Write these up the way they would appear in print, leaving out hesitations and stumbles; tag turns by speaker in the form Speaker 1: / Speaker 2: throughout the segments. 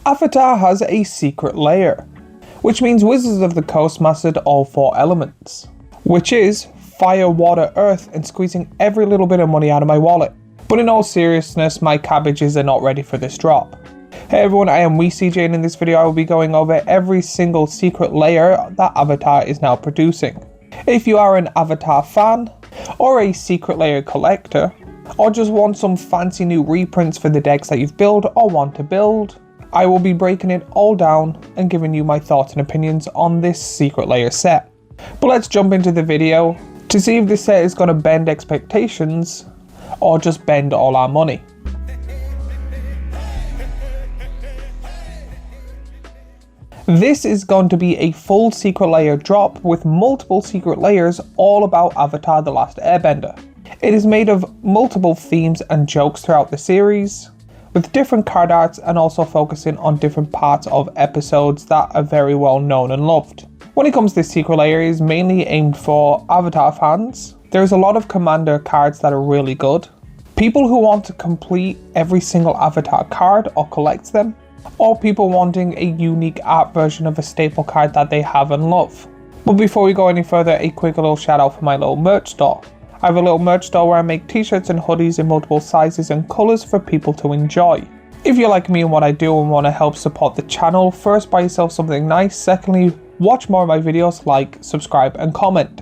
Speaker 1: Avatar has a secret lair, which means Wizards of the Coast mastered all 4 elements, which is fire, water, earth, and squeezing every little bit of money out of my wallet. But in all seriousness, my cabbages are not ready for this drop. Hey everyone, I am WeCJ, and in this video I will be going over every single secret lair that Avatar is now producing. If you are an Avatar fan, or a secret lair collector, or just want some fancy new reprints for the decks that you've built or want to build, I will be breaking it all down and giving you my thoughts and opinions on this secret lair set. But let's jump into the video to see if this set is going to bend expectations or just bend all our money. This is going to be a full secret lair drop with multiple secret lairs all about Avatar: The Last Airbender. It is made of multiple themes and jokes throughout the series, with different card arts and also focusing on different parts of episodes that are very well known and loved. When it comes to this secret lair, it is mainly aimed for Avatar fans. There's a lot of Commander cards that are really good, people who want to complete every single Avatar card or collect them, or people wanting a unique art version of a staple card that they have and love. But before we go any further, a quick little shout out for my little merch store. I have a little merch store where I make t-shirts and hoodies in multiple sizes and colours for people to enjoy. If you like me and what I do and want to help support the channel, first buy yourself something nice, secondly watch more of my videos, like, subscribe and comment.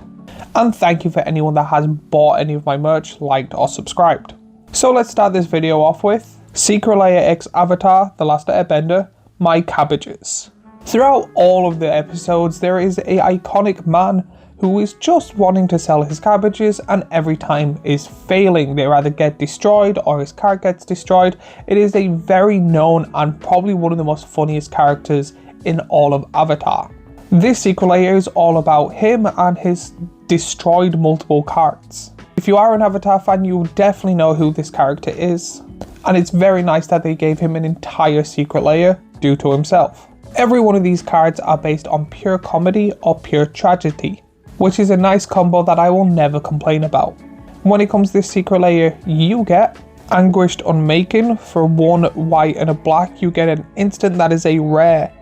Speaker 1: And thank you for anyone that has bought any of my merch, liked or subscribed. So let's start this video off with Secret Lair X Avatar: The Last Airbender, my cabbages. Throughout all of the episodes there is an iconic man who is just wanting to sell his cabbages and every time is failing. They either get destroyed or his card gets destroyed. It is a very known and probably one of the most funniest characters in all of Avatar. This secret lair is all about him and his destroyed multiple cards. If you are an Avatar fan, you will definitely know who this character is, and it's very nice that they gave him an entire secret lair due to himself. Every one of these cards are based on pure comedy or pure tragedy, which is a nice combo that I will never complain about. When it comes to this secret lair, you get Anguished Unmaking. For 1 white and a black, you get an instant that is a rare.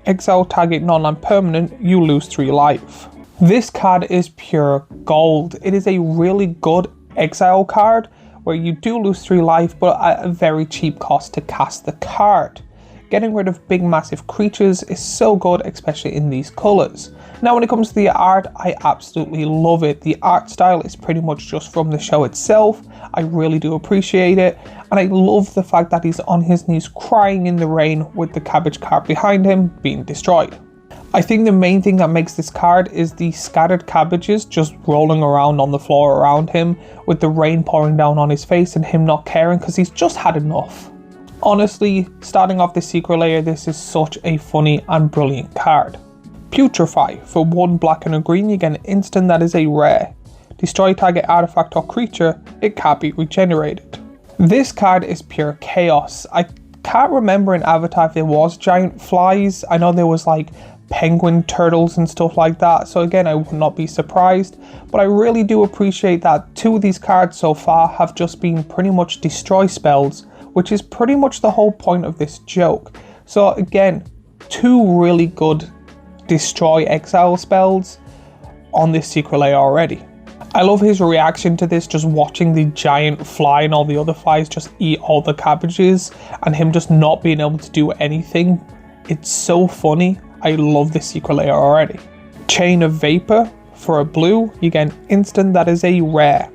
Speaker 1: Exile target non-land permanent, you lose 3 life. This card is pure gold. It is a really good exile card where you do lose 3 life but at a very cheap cost to cast the card. Getting rid of big massive creatures is so good, especially in these colours. Now when it comes to the art, I absolutely love it. The art style is pretty much just from the show itself. I really do appreciate it, and I love the fact that he's on his knees crying in the rain with the cabbage card behind him being destroyed. I think the main thing that makes this card is the scattered cabbages just rolling around on the floor around him with the rain pouring down on his face and him not caring because he's just had enough. Honestly, starting off the secret lair, this is such a funny and brilliant card. Putrefy. For 1 black and a green, you get an instant that is a rare. Destroy target artifact or creature, it can't be regenerated. This card is pure chaos. I can't remember in Avatar if there was giant flies. I know there was like penguin turtles and stuff like that, so again I would not be surprised, but I really do appreciate that 2 of these cards so far have just been pretty much destroy spells, which is pretty much the whole point of this joke. So again, 2 really good destroy exile spells on this secret lair already. I love his reaction to this, just watching the giant fly and all the other flies just eat all the cabbages and him just not being able to do anything. It's so funny. I love this secret lair already. Chain of Vapor. For a blue, you get an instant that is a rare.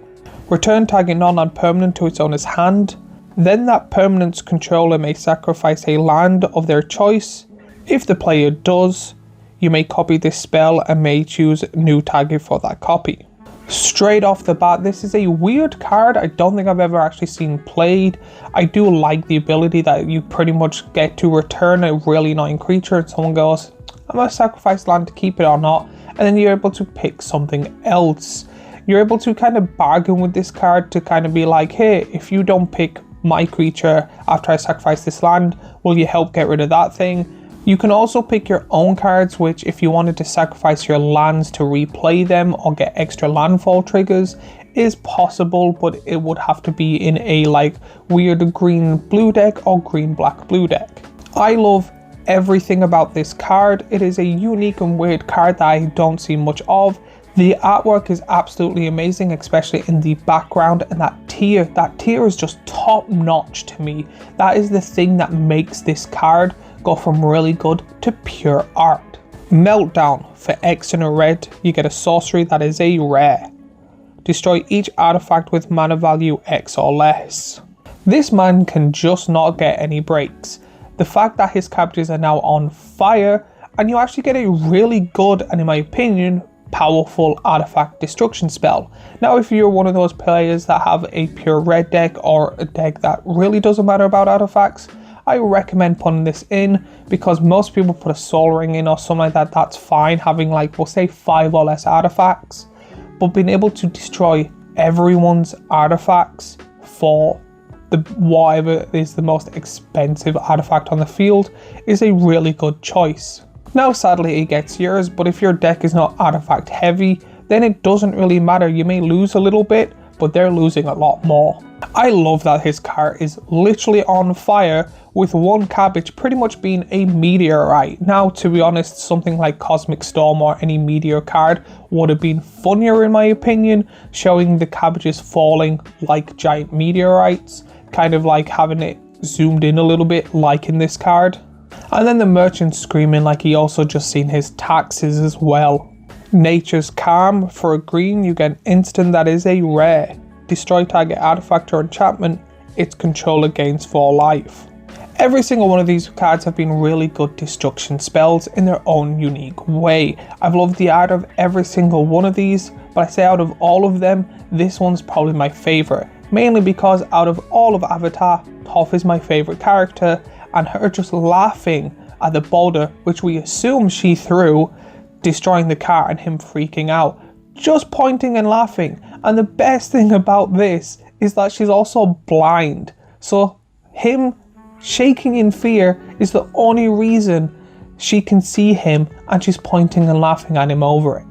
Speaker 1: Return target non-land permanent to its owner's hand. Then that permanent's controller may sacrifice a land of their choice. If the player does, you may copy this spell and may choose a new target for that copy. Straight off the bat, this is a weird card. I don't think I've ever actually seen played. I do like the ability that you pretty much get to return a really annoying creature and someone goes, I'm going to sacrifice land to keep it or not, and then you're able to pick something else. You're able to kind of bargain with this card to kind of be like, hey, if you don't pick my creature after I sacrifice this land, will you help get rid of that thing? You can also pick your own cards, which if you wanted to sacrifice your lands to replay them or get extra landfall triggers is possible, but it would have to be in a like weird green blue deck or green black blue deck. I love everything about this card. It is a unique and weird card that I don't see much of. The artwork is absolutely amazing, especially in the background, and that tier is just top notch to me. That is the thing that makes this card go from really good to pure art. Meltdown. For X and a red, you get a sorcery that is a rare. Destroy each artifact with mana value X or less. This man can just not get any breaks. The fact that his captures are now on fire, and you actually get a really good, and in my opinion, powerful artifact destruction spell. Now, if you're one of those players that have a pure red deck or a deck that really doesn't matter about artifacts, I recommend putting this in, because most people put a soul ring in or something like that. That's fine, having like, we'll say 5 or less artifacts, but being able to destroy everyone's artifacts for the whatever is the most expensive artifact on the field is a really good choice. Now sadly it gets yours, but if your deck is not artifact heavy, then it doesn't really matter. You may lose a little bit, but they're losing a lot more. I love that his card is literally on fire, with one cabbage pretty much being a meteorite. Now, to be honest, something like Cosmic Storm or any meteor card would have been funnier in my opinion, showing the cabbages falling like giant meteorites, kind of like having it zoomed in a little bit like in this card. And then the merchant screaming like he also just seen his taxes as well. Nature's Calm. For a green, you get an instant that is a rare. Destroy target artifact or enchantment, its controller gains 4 life. Every single one of these cards have been really good destruction spells in their own unique way. I've loved the art of every single one of these, but I say out of all of them, this one's probably my favourite. Mainly because out of all of Avatar, Toph is my favourite character, and her just laughing at the boulder, which we assume she threw, destroying the car and him freaking out, just pointing and laughing. And the best thing about this is that she's also blind, so him shaking in fear is the only reason she can see him, and she's pointing and laughing at him over it.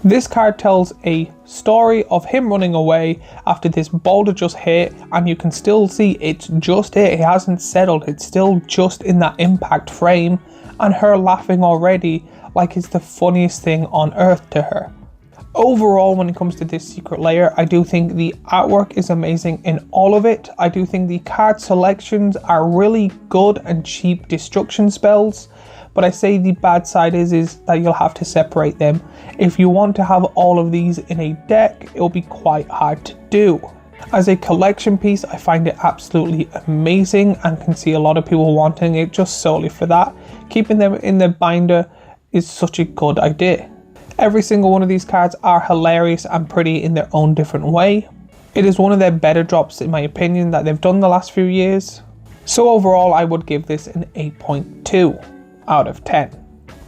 Speaker 1: This card tells a story of him running away after this boulder just hit, and you can still see it's just hit, it hasn't settled, it's still just in that impact frame, and her laughing already like it's the funniest thing on earth to her. Overall, when it comes to this Secret Lair, I do think the artwork is amazing in all of it. I do think the card selections are really good and cheap destruction spells. But I say the bad side is that you'll have to separate them. If you want to have all of these in a deck, it'll be quite hard to do. As a collection piece, I find it absolutely amazing and can see a lot of people wanting it just solely for that. Keeping them in their binder is such a good idea. Every single one of these cards are hilarious and pretty in their own different way. It is one of their better drops in my opinion that they've done the last few years. So overall, I would give this an 8.2 out of 10.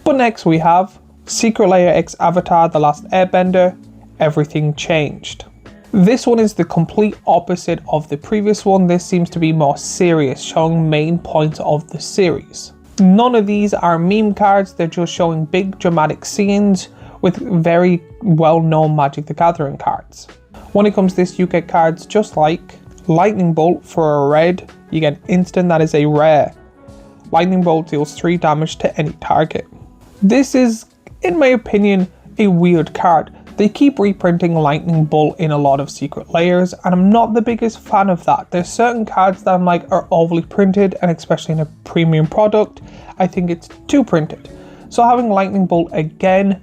Speaker 1: But next we have Secret Lair X Avatar The Last Airbender, Everything Changed. This one is the complete opposite of the previous one. This seems to be more serious, showing main points of the series. None of these are meme cards, they're just showing big dramatic scenes with very well-known Magic the Gathering cards. When it comes to this, you get cards just like Lightning Bolt. For a red, you get an instant that is a rare. Lightning Bolt deals 3 damage to any target. This is, in my opinion, a weird card. They keep reprinting Lightning Bolt in a lot of Secret Lairs, and I'm not the biggest fan of that. There's certain cards that I'm like are overly printed, and especially in a premium product, I think it's too printed. So having Lightning Bolt again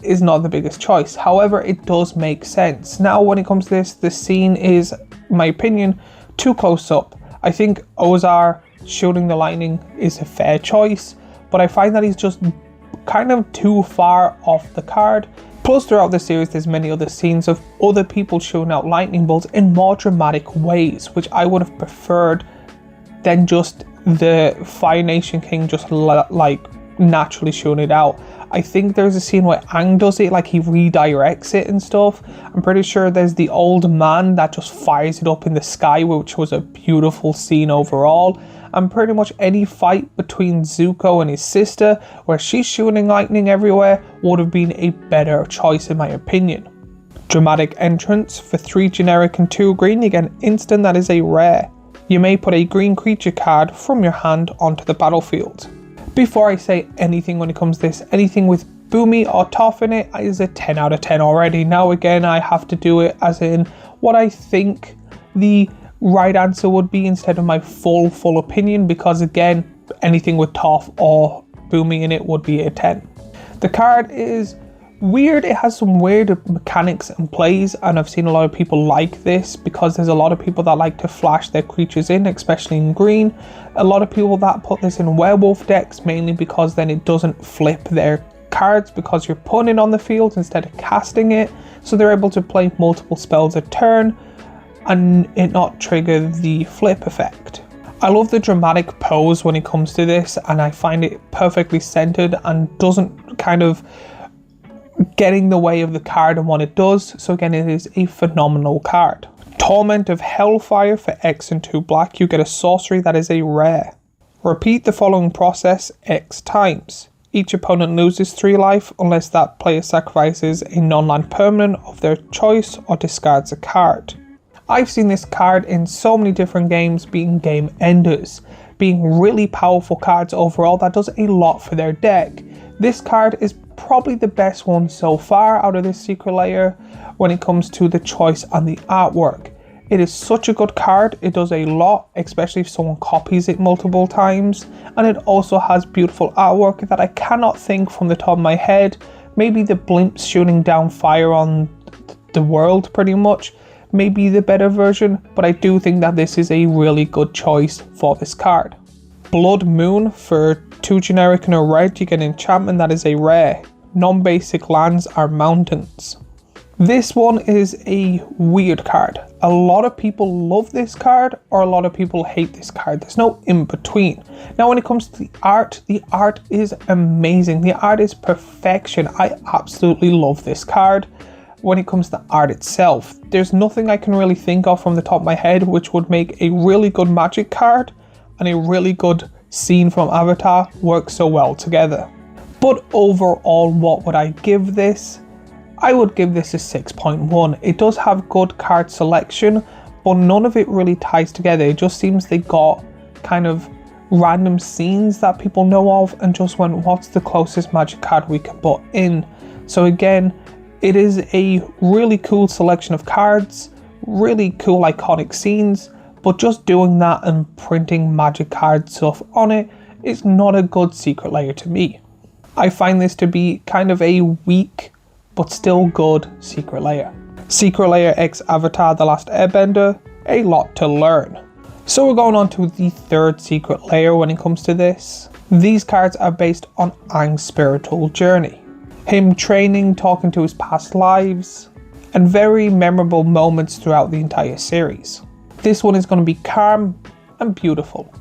Speaker 1: is not the biggest choice. However, it does make sense. Now, when it comes to this, the scene is, in my opinion, too close up. I think Ozar shooting the lightning is a fair choice, but I find that he's just kind of too far off the card. Plus, throughout the series, there's many other scenes of other people shooting out lightning bolts in more dramatic ways, which I would have preferred than just the Fire Nation King just like naturally shooting it out. I think there's a scene where Aang does it, like he redirects it and stuff. I'm pretty sure there's the old man that just fires it up in the sky, which was a beautiful scene overall. And pretty much any fight between Zuko and his sister, where she's shooting lightning everywhere, would have been a better choice in my opinion. Dramatic entrance. For 3 generic and 2 green, you get an instant that is a rare. You may put a green creature card from your hand onto the battlefield. Before I say anything when it comes to this, anything with Boomy or Toff in it is a 10 out of 10 already. Now again, I have to do it as in what I think the right answer would be instead of my full opinion, because again, anything with Toff or Boomy in it would be a 10. The card is weird. It has some weird mechanics and plays, and I've seen a lot of people like this because there's a lot of people that like to flash their creatures in, especially in green. A lot of people that put this in werewolf decks, mainly because then it doesn't flip their cards because you're putting it on the field instead of casting it, so they're able to play multiple spells a turn and it not trigger the flip effect. I love the dramatic pose when it comes to this, and I find it perfectly centered and doesn't kind of get in the way of the card and what it does. So again, it is a phenomenal card. Torment of Hellfire for X and 2 black. You get a sorcery that is a rare. Repeat the following process X times. Each opponent loses 3 life unless that player sacrifices a non-land permanent of their choice or discards a card. I've seen this card in so many different games being game enders, being really powerful cards overall that does a lot for their deck. This card is probably the best one so far out of this Secret Lair when it comes to the choice and the artwork. It is such a good card. It does a lot, especially if someone copies it multiple times, and it also has beautiful artwork that I cannot think from the top of my head. Maybe the blimps shooting down fire on the world pretty much may be the better version, but I do think that this is a really good choice for this card. Blood Moon for 2 generic and a red. You get an enchantment that is a rare. Non-basic lands are mountains. This one is a weird card. A lot of people love this card or a lot of people hate this card. There's no in between. Now when it comes to the art is amazing. The art is perfection. I absolutely love this card. When it comes to the art itself, there's nothing I can really think of from the top of my head which would make a really good Magic card and a really good scene from Avatar work so well together. But overall, what would I give this? I would give this a 6.1. It does have good card selection, but none of it really ties together. It just seems they got kind of random scenes that people know of and just went, what's the closest Magic card we can put in? So again, it is a really cool selection of cards, really cool iconic scenes, but just doing that and printing Magic card stuff on it is not a good Secret Lair to me. I find this to be kind of a weak but still good Secret Lair. Secret Lair X Avatar The Last Airbender, a lot to learn. So we're going on to the third Secret Lair when it comes to this. These cards are based on Aang's spiritual journey. Him training, talking to his past lives, and very memorable moments throughout the entire series. This one is going to be calm and beautiful,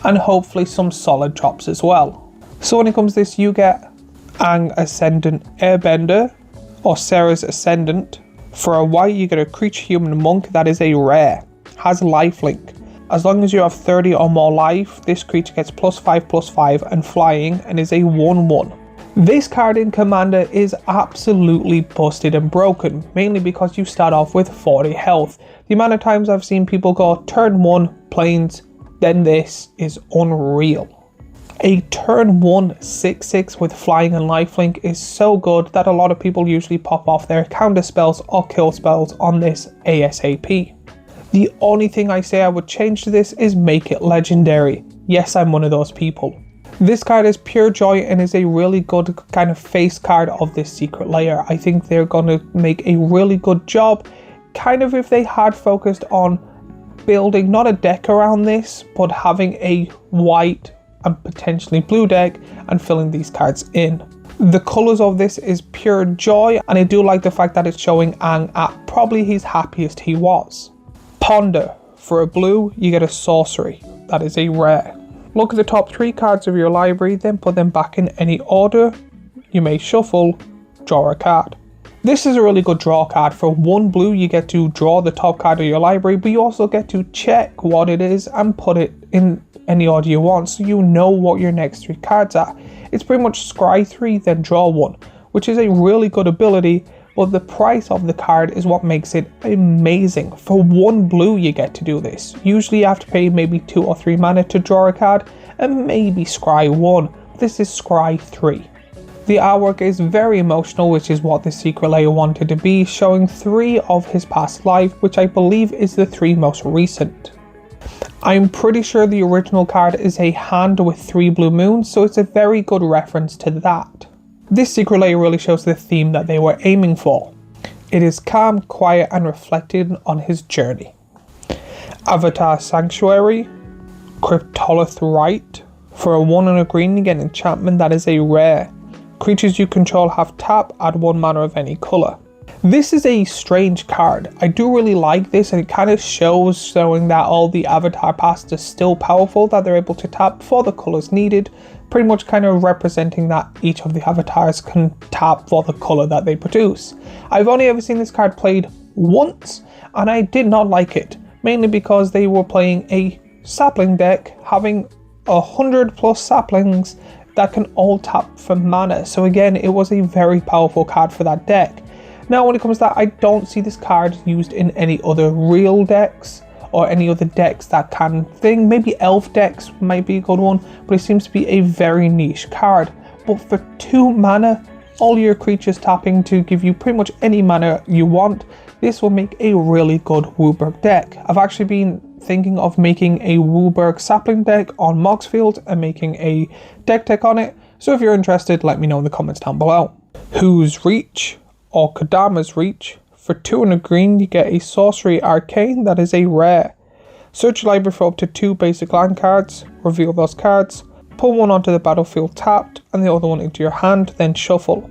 Speaker 1: and hopefully some solid drops as well. So when it comes to this, you get Aang Ascendant Airbender, or Sarah's Ascendant. For a white, you get a creature human monk that is a rare, has lifelink. As long as you have 30 or more life, this creature gets +5/+5 and flying and is a 1/1. This card in Commander is absolutely busted and broken, mainly because you start off with 40 health. The amount of times I've seen people go turn 1 planes, then this is unreal. A turn 1 6/6 with flying and lifelink is so good that a lot of people usually pop off their counter spells or kill spells on this ASAP. The only thing I say I would change to this is make it legendary. Yes, I'm one of those people. This card is pure joy and is a really good kind of face card of this Secret Lair. I think they're going to make a really good job, kind of if they had focused on building not a deck around this, but having a white and potentially blue deck and filling these cards in. The colours of this is pure joy, and I do like the fact that it's showing Aang at probably his happiest he was. Ponder. For a blue, you get a sorcery. That is a rare. Look at the top 3 cards of your library, then put them back in any order. You may shuffle, draw a card. This is a really good draw card. For 1 blue, you get to draw the top card of your library, but you also get to check what it is and put it in any order you want, so you know what your next 3 cards are. It's pretty much scry 3, then draw 1, which is a really good ability but the price of the card is what makes it amazing. For 1 blue you get to do this. Usually you have to pay maybe 2 or 3 mana to draw a card, and maybe scry 1. This is scry 3. The artwork is very emotional, which is what the Secret Lair wanted to be, showing 3 of his past life, which I believe is the 3 most recent. I'm pretty sure the original card is a hand with 3 blue moons, so it's a very good reference to that. This Secret Lair really shows the theme that they were aiming for. It is calm, quiet and reflected on his journey. Avatar Sanctuary, Cryptolith Rite. For a 1 and a green you get an enchantment that is a rare. Creatures you control have tap, add 1 mana of any colour. This is a strange card. I do really like this, and it kind of showing that all the Avatar past is still powerful, that they're able to tap for the colours needed, pretty much kind of representing that each of the avatars can tap for the colour that they produce. I've only ever seen this card played once, and I did not like it, mainly because they were playing a sapling deck, having 100 plus saplings that can all tap for mana. So again, it was a very powerful card for that deck. Now when it comes to that, I don't see this card used in any other real decks or any other decks that can thing. Maybe elf decks might be a good one, but it seems to be a very niche card. But for 2 mana, all your creatures tapping to give you pretty much any mana you want, this will make a really good Wooburg deck. I've actually been thinking of making a Wooburg sapling deck on Moxfield and making a deck on it, so if you're interested, let me know in the comments down below. Whose Reach or Kodama's Reach. For 2 and a green you get a Sorcery Arcane that is a rare. Search your library for up to 2 basic land cards, reveal those cards, pull 1 onto the battlefield tapped and the other one into your hand, then shuffle.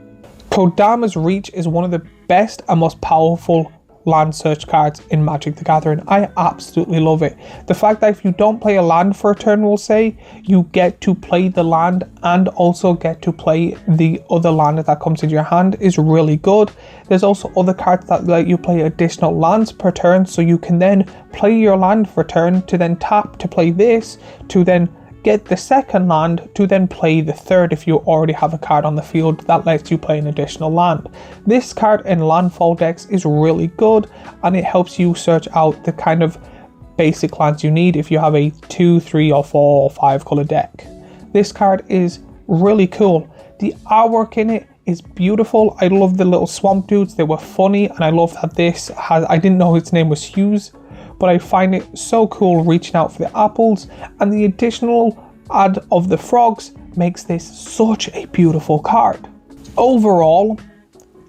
Speaker 1: Kodama's Reach is one of the best and most powerful land search cards in Magic the Gathering. I absolutely love it. The fact that if you don't play a land for a turn, we'll say, you get to play the land and also get to play the other land that comes into your hand is really good. There's also other cards that let you play additional lands per turn, so you can then play your land for turn to then tap to play this, to then get the second land, to then play the third if you already have a card on the field that lets you play an additional land. This card in landfall decks is really good, and it helps you search out the kind of basic lands you need if you have a 2, 3 or 4 or 5 color deck. This card is really cool. The artwork in it is beautiful. I love the little swamp dudes, they were funny, and I love that this has, I didn't know its name was Hughes, but I find it so cool reaching out for the apples, and the additional add of the frogs makes this such a beautiful card. Overall,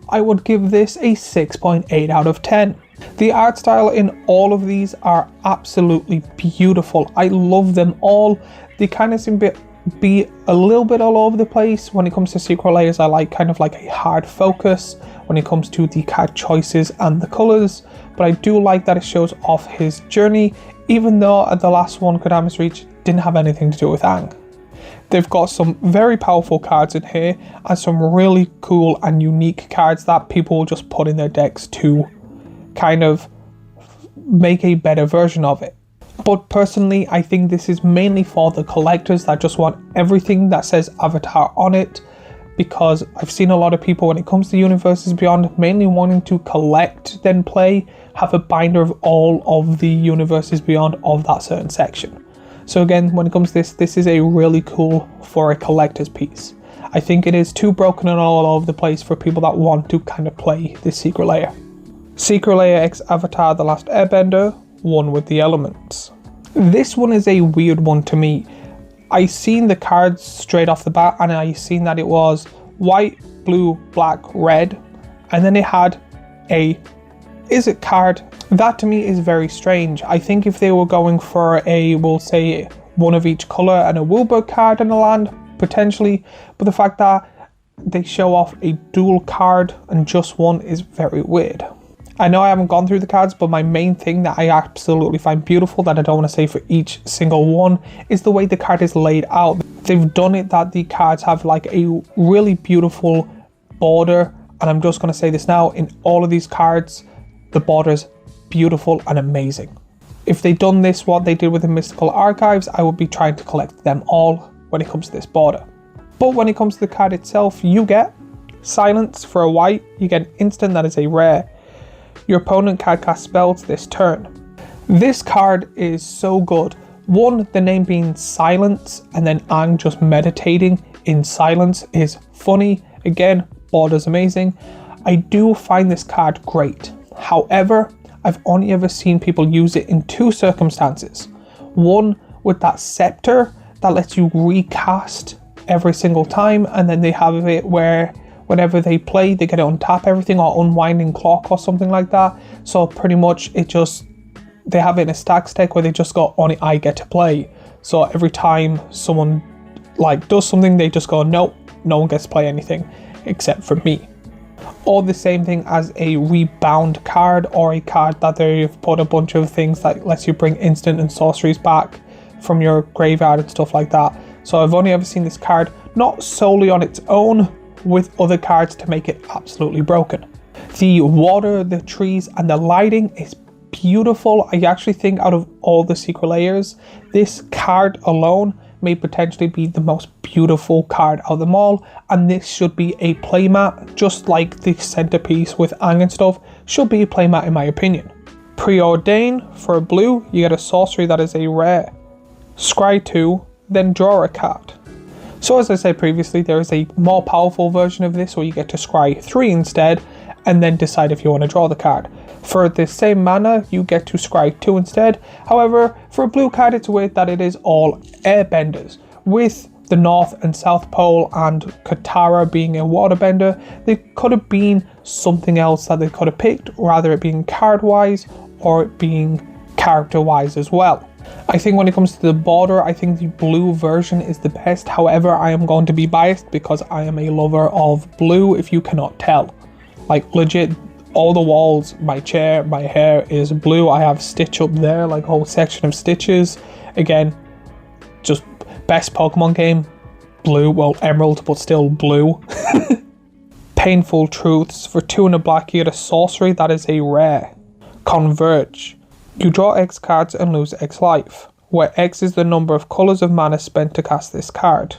Speaker 1: I would give this a 6.8 out of 10. The art style in all of these are absolutely beautiful. I love them all. They kind of seem to be a little bit all over the place. When it comes to Secret Lairs, I like kind of like a hard focus when it comes to the card choices and the colors, but I do like that it shows off his journey, even though at the last one, Kodama's Reach, didn't have anything to do with Aang. They've got some very powerful cards in here and some really cool and unique cards that people will just put in their decks to kind of make a better version of it. But personally, I think this is mainly for the collectors that just want everything that says Avatar on it, because I've seen a lot of people when it comes to Universes Beyond mainly wanting to collect then play, have a binder of all of the Universes Beyond of that certain section. So again, when it comes to this is a really cool for a collector's piece. I think it is too broken and all over the place for people that want to kind of play this Secret Lair. Secret Lair X Avatar The Last Airbender, One with the Elements. This one is a weird one to me. I seen the cards straight off the bat and I seen that it was white, blue, black, red, and then it had a Izzet card. That to me is very strange. I think if they were going for a, we'll say, one of each colour and a Wooburg card in a land, potentially, but the fact that they show off a dual card and just one is very weird. I know I haven't gone through the cards, but my main thing that I absolutely find beautiful that I don't want to say for each single one is the way the card is laid out. They've done it that the cards have like a really beautiful border, and I'm just going to say this now, in all of these cards, the border's beautiful and amazing. If they'd done this, what they did with the Mystical Archives, I would be trying to collect them all when it comes to this border. But when it comes to the card itself, you get Silence for a white, you get an instant that is a rare. Your opponent can't cast spells this turn. This card is so good. One, the name being Silence, and then Aang just meditating in silence is funny. Again, border's amazing. I do find this card great. However, I've only ever seen people use it in two circumstances. One, with that scepter that lets you recast every single time, and then they have it where whenever they play, they get to untap everything, or unwinding clock or something like that. So pretty much they have it in a stacks deck where they just go, only I get to play. So every time someone does something, they just go, nope, no one gets to play anything except for me. Or the same thing as a rebound card, or a card that they've put a bunch of things that lets you bring instant and sorceries back from your graveyard and stuff like that. So I've only ever seen this card not solely on its own, with other cards to make it absolutely broken. The water, the trees, and the lighting is beautiful. I actually think out of all the Secret Lairs, this card alone may potentially be the most beautiful card out of them all, and this should be a playmat, just like the centerpiece with Aang and stuff should be a playmat in my opinion. Preordain for a blue, you get a sorcery that is a rare. Scry 2, then draw a card. So as I said previously, there is a more powerful version of this where you get to scry 3 instead, and then decide if you want to draw the card. For the same mana, you get to scry 2 instead. However, for a blue card, it's weird that it is all airbenders. With the North and South Pole and Katara being a waterbender, they could have been something else that they could have picked, rather it being card-wise or it being character-wise as well. I think when it comes to the border, I think the blue version is the best. However, I am going to be biased because I am a lover of blue, if you cannot tell. Legit, all the walls, my chair, my hair is blue. I have Stitch up there, a whole section of Stitches. Again, just best Pokemon game, blue, well, emerald, but still blue. Painful Truths, for 2 and a black, you get a sorcery that is a rare. Converge. You draw X cards and lose X life, where X is the number of colours of mana spent to cast this card.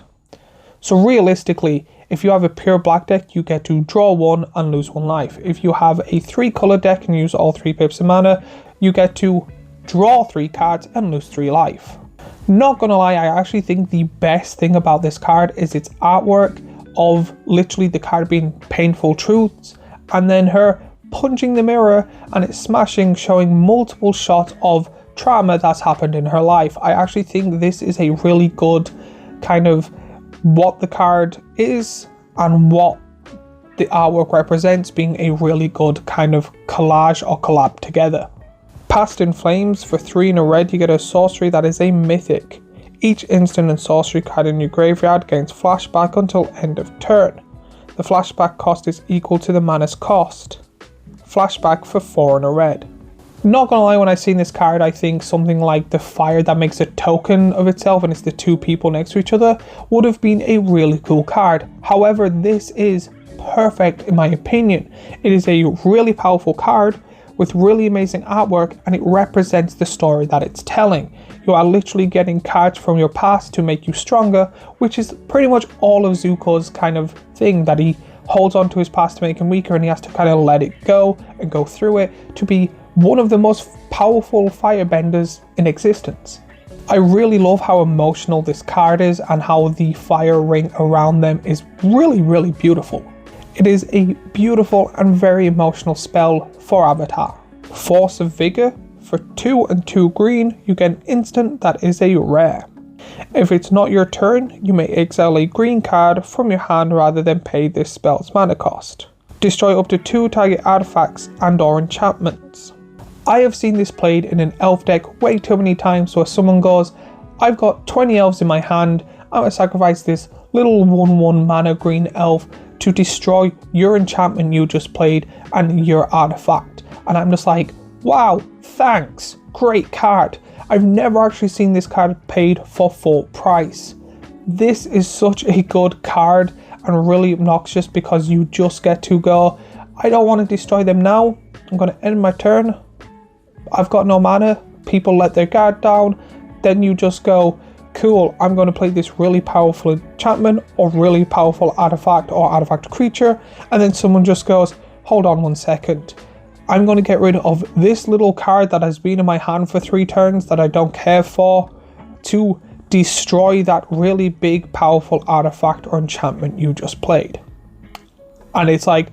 Speaker 1: So realistically, if you have a pure black deck, you get to draw 1 and lose 1 life. If you have a 3 colour deck and use all 3 pips of mana, you get to draw 3 cards and lose 3 life. Not gonna lie, I actually think the best thing about this card is its artwork of literally the card being Painful Truths, and then her punching the mirror and it's smashing, showing multiple shots of trauma that's happened in her life. I actually think this is a really good kind of what the card is and what the artwork represents, being a really good kind of collage or collab together. Past in Flames, for 3 and a red, you get a sorcery that is a mythic. Each instant and sorcery card in your graveyard gains flashback until end of turn. The flashback cost is equal to the mana's cost. Flashback for 4 and a red. Not gonna lie, when I seen this card, I think something like the fire that makes a token of itself and it's the 2 people next to each other would have been a really cool card. However, this is perfect in my opinion. It is a really powerful card with really amazing artwork, and it represents the story that it's telling. You are literally getting cards from your past to make you stronger, which is pretty much all of Zuko's kind of thing, that he holds on to his past to make him weaker and he has to kind of let it go and go through it to be one of the most powerful firebenders in existence. I really love how emotional this card is and how the fire ring around them is really, really beautiful. It is a beautiful and very emotional spell for Avatar. Force of Vigor, for 2 and 2 green, you get an instant that is a rare. If it's not your turn, you may exile a green card from your hand rather than pay this spell's mana cost. Destroy up to 2 target artifacts and or enchantments. I have seen this played in an elf deck way too many times where someone goes, I've got 20 elves in my hand, I'm going to sacrifice this little 1/1 mana green elf to destroy your enchantment you just played and your artifact. And I'm just like, wow, thanks, great card. I've never actually seen this card paid for full price. This is such a good card and really obnoxious because you just get to go, I don't want to destroy them now, I'm going to end my turn, I've got no mana, people let their guard down, then you just go, cool, I'm going to play this really powerful enchantment or really powerful artifact or artifact creature, and then someone just goes, hold on 1 second, I'm going to get rid of this little card that has been in my hand for 3 turns that I don't care for to destroy that really big powerful artifact or enchantment you just played. And it's like,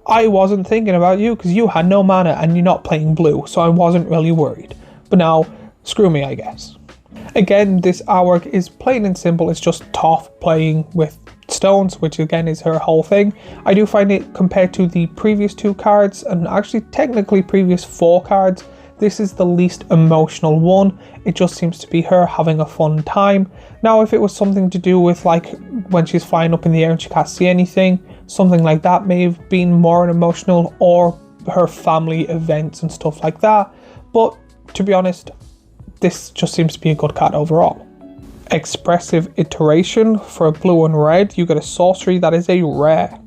Speaker 1: I wasn't thinking about you because you had no mana and you're not playing blue, so I wasn't really worried. But now, screw me, I guess. Again, this artwork is plain and simple. It's just Toph playing with stones, which again is her whole thing. I do find it, compared to the previous 2 cards, and actually technically previous 4 cards, this is the least emotional one. It just seems to be her having a fun time. Now, if it was something to do with like when she's flying up in the air and she can't see anything, something like that may have been more emotional, or her family events and stuff like that. But to be honest, this just seems to be a good card overall. Expressive Iteration. For blue and red, you get a sorcery that is a rare.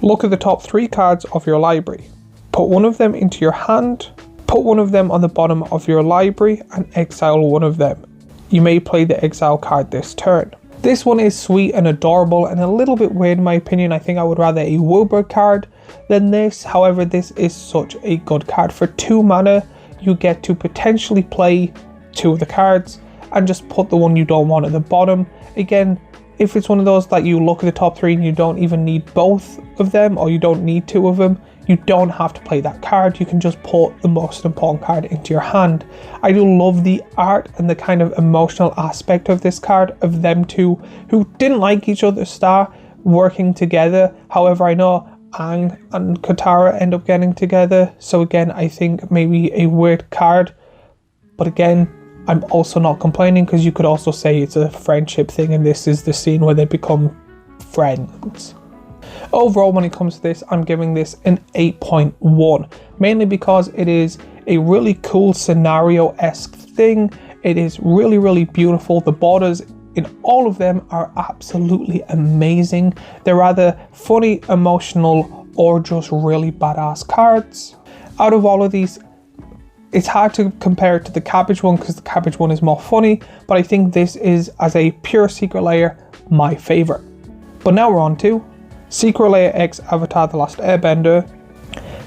Speaker 1: Look at the top 3 cards of your library. Put one of them into your hand, put one of them on the bottom of your library, and exile one of them. You may play the exile card this turn. This one is sweet and adorable and a little bit weird in my opinion. I think I would rather a Wilbur card than this. However, this is such a good card. For 2 mana, you get to potentially play 2 of the cards and just put the one you don't want at the bottom. Again, if it's one of those that you look at the top 3 and you don't even need both of them, or you don't need 2 of them, you don't have to play that card. You can just put the most important card into your hand. I do love the art and the kind of emotional aspect of this card, of them 2 who didn't like each other start working together. However, I know Aang and Katara end up getting together. So again, I think maybe a weird card. But again, I'm also not complaining, because you could also say it's a friendship thing and this is the scene where they become friends. Overall, when it comes to this, I'm giving this an 8.1, mainly because it is a really cool scenario-esque thing. It is really, really beautiful. The borders in all of them are absolutely amazing. They're either funny, emotional, or just really badass cards. Out of all of these, it's hard to compare it to the Cabbage one because the Cabbage one is more funny, but I think this is, as a pure Secret Lair, my favourite. But now we're on to Secret Lair X Avatar The Last Airbender,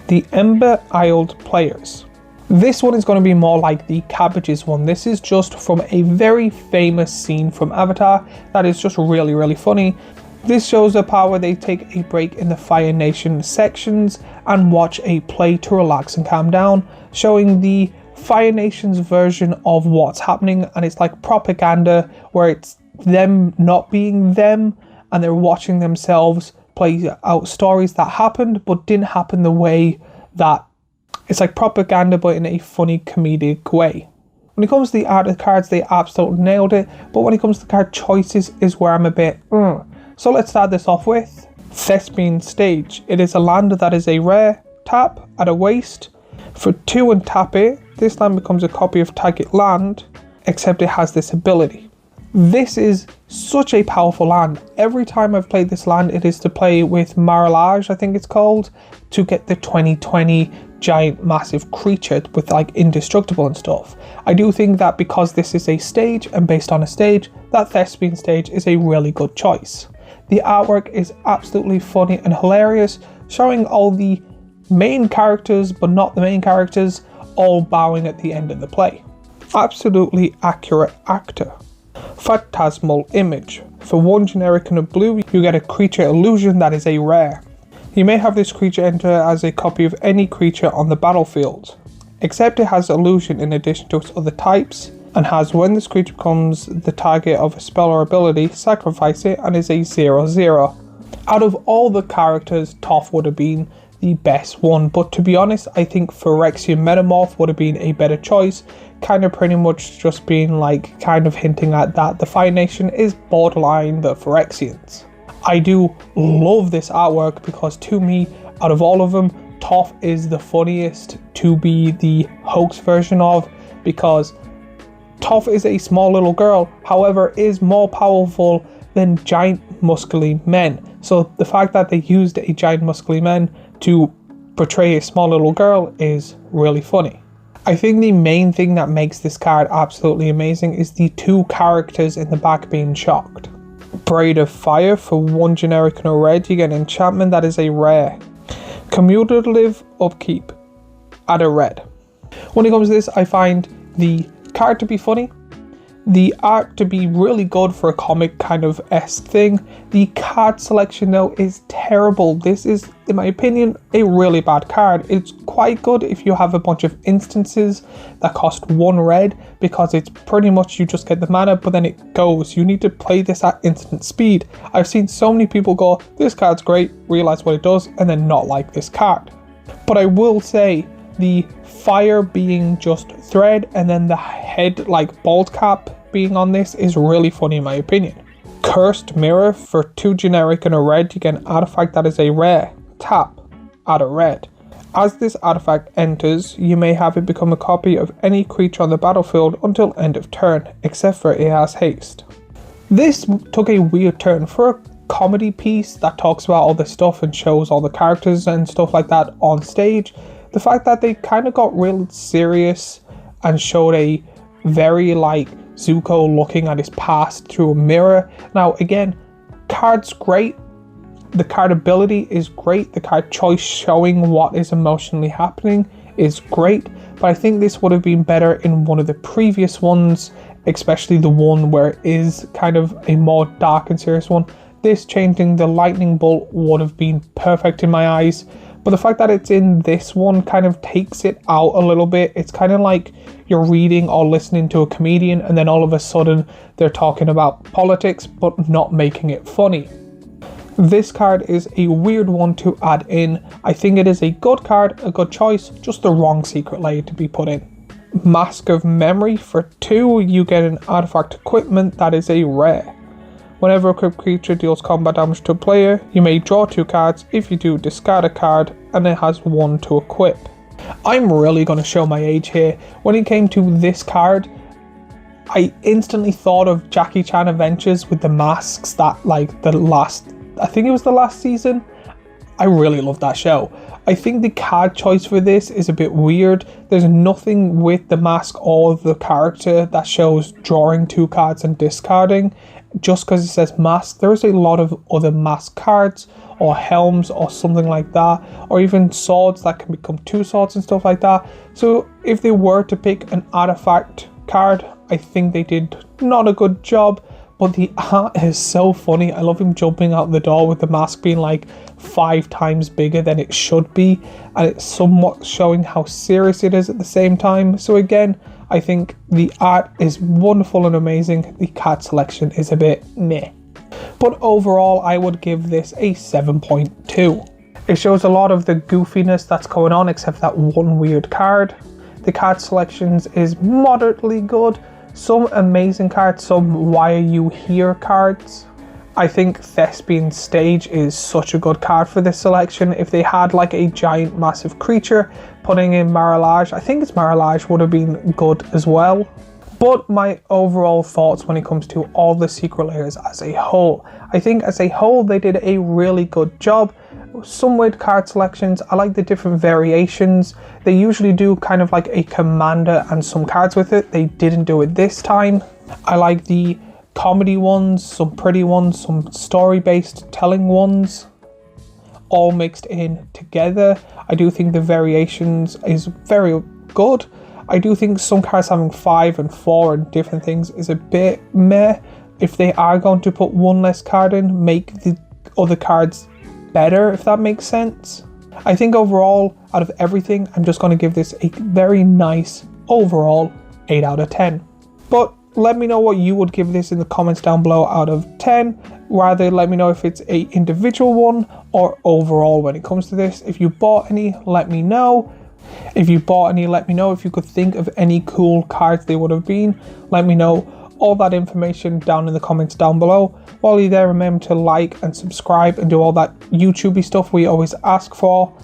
Speaker 1: the Ember Island Players. This one is going to be more like the Cabbages one. This is just from a very famous scene from Avatar that is just really, really funny. This shows a part where they take a break in the Fire Nation sections and watch a play to relax and calm down, showing the Fire Nation's version of what's happening, and it's like propaganda where it's them not being them and they're watching themselves play out stories that happened but didn't happen the way that. It's like propaganda but in a funny comedic way. When it comes to the art of the cards, they absolutely nailed it, but when it comes to the card choices is where I'm a bit So let's start this off with Thespian Stage. It is a land that is a rare, tap at a waste. For 2 and tap it, this land becomes a copy of target land, except it has this ability. This is such a powerful land. Every time I've played this land, it is to play with Marillage, I think it's called, to get the 2020 giant massive creature with like indestructible and stuff. I do think that because this is a stage and based on a stage, that Thespian Stage is a really good choice. The artwork is absolutely funny and hilarious, showing all the main characters but not the main characters all bowing at the end of the play. Absolutely accurate actor. Phantasmal Image. For 1 generic and a blue, you get a creature illusion that is a rare. You may have this creature enter as a copy of any creature on the battlefield, except it has illusion in addition to its other types, and has, when this creature becomes the target of a spell or ability, sacrifice it, and is a 0/0. Out of all the characters, Toph would have been the best one, but to be honest, I think Phyrexian Metamorph would have been a better choice, kind of pretty much just being like, kind of hinting at that the Fire Nation is borderline the Phyrexians. I do love this artwork because to me, out of all of them, Toph is the funniest to be the hoax version of, because Toph is a small little girl, however is more powerful than giant muscly men. So the fact that they used a giant muscly man to portray a small little girl is really funny. I think the main thing that makes this card absolutely amazing is the 2 characters in the back being shocked. Braid of Fire for 1 generic and a red, you get an enchantment that is a rare. Commutative Upkeep, add a red. When it comes to this, I find the card to be funny, the art to be really good for a comic kind of esque thing. The card selection though is terrible. This is, in my opinion, a really bad card. It's quite good if you have a bunch of instances that cost 1 red, because it's pretty much you just get the mana but then it goes. You need to play this at instant speed. I've seen so many people go, this card's great, realize what it does, and then not like this card. But I will say, the fire being just thread and then the head like bald cap being on this is really funny in my opinion. Cursed Mirror for 2 generic and a red, you get an artifact that is a rare. Tap, add a red. As this artifact enters, you may have it become a copy of any creature on the battlefield until end of turn, except for it has haste. This took a weird turn for a comedy piece that talks about all this stuff and shows all the characters and stuff like that on stage. The fact that they kind of got real serious and showed a very like Zuko looking at his past through a mirror. Now again, card's great, the card ability is great, the card choice showing what is emotionally happening is great, but I think this would have been better in one of the previous ones, especially the one where it is kind of a more dark and serious one. This changing the lightning bolt would have been perfect in my eyes. But the fact that it's in this one kind of takes it out a little bit. It's kind of like you're reading or listening to a comedian and then all of a sudden they're talking about politics but not making it funny. This card is a weird one to add in. I think it is a good card, a good choice, just the wrong secret layer to be put in. Mask of Memory for 2, you get an artifact equipment that is a rare. Whenever a equipped creature deals combat damage to a player, you may draw 2 cards. If you do, discard a card, and it has 1 to equip. I'm really going to show my age here. When it came to this card, I instantly thought of Jackie Chan Adventures with the masks that like I think it was the last season. I really love that show. I think the card choice for this is a bit weird. There's nothing with the mask or the character that shows drawing 2 cards and discarding. Just because it says mask, there's a lot of other mask cards or helms or something like that, or even swords that can become 2 swords and stuff like that. So if they were to pick an artifact card, I think they did not a good job. But the art is so funny. I love him jumping out the door with the mask being like 5 times bigger than it should be, and it's somewhat showing how serious it is at the same time. So again, I think the art is wonderful and amazing. The card selection is a bit meh. But overall, I would give this a 7.2. It shows a lot of the goofiness that's going on, except that one weird card. The card selections is moderately good. Some amazing cards, some why are you here cards. I think Thespian Stage is such a good card for this selection. If they had like a giant massive creature, putting in Marillage, I think it's Marillage would have been good as well. But my overall thoughts when it comes to all the secret layers as a whole, I think as a whole they did a really good job. Some weird card selections, I like the different variations. They usually do kind of like a commander and some cards with it. They didn't do it this time. I like the comedy ones, some pretty ones, some story-based telling ones, all mixed in together. I do think the variations is very good. I do think some cards having 5 and 4 and different things is a bit meh. If they are going to put 1 less card in, make the other cards better, if that makes sense. I think overall, out of everything, I'm just going to give this a very nice overall 8 out of 10. But let me know what you would give this in the comments down below out of 10. Rather, let me know if it's a individual one or overall when it comes to this. If you bought any, let me know. If you bought any, let me know. If you could think of any cool cards they would have been, let me know. All that information down in the comments down below. While you're there, remember to like and subscribe and do all that YouTubey stuff we always ask for.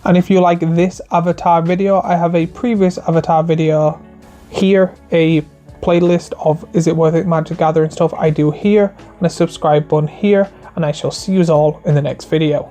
Speaker 1: And if you like this Avatar video, I have a previous Avatar video here, a playlist of Is It Worth It Magic Gathering stuff I do here, and a subscribe button here, and I shall see you all in the next video.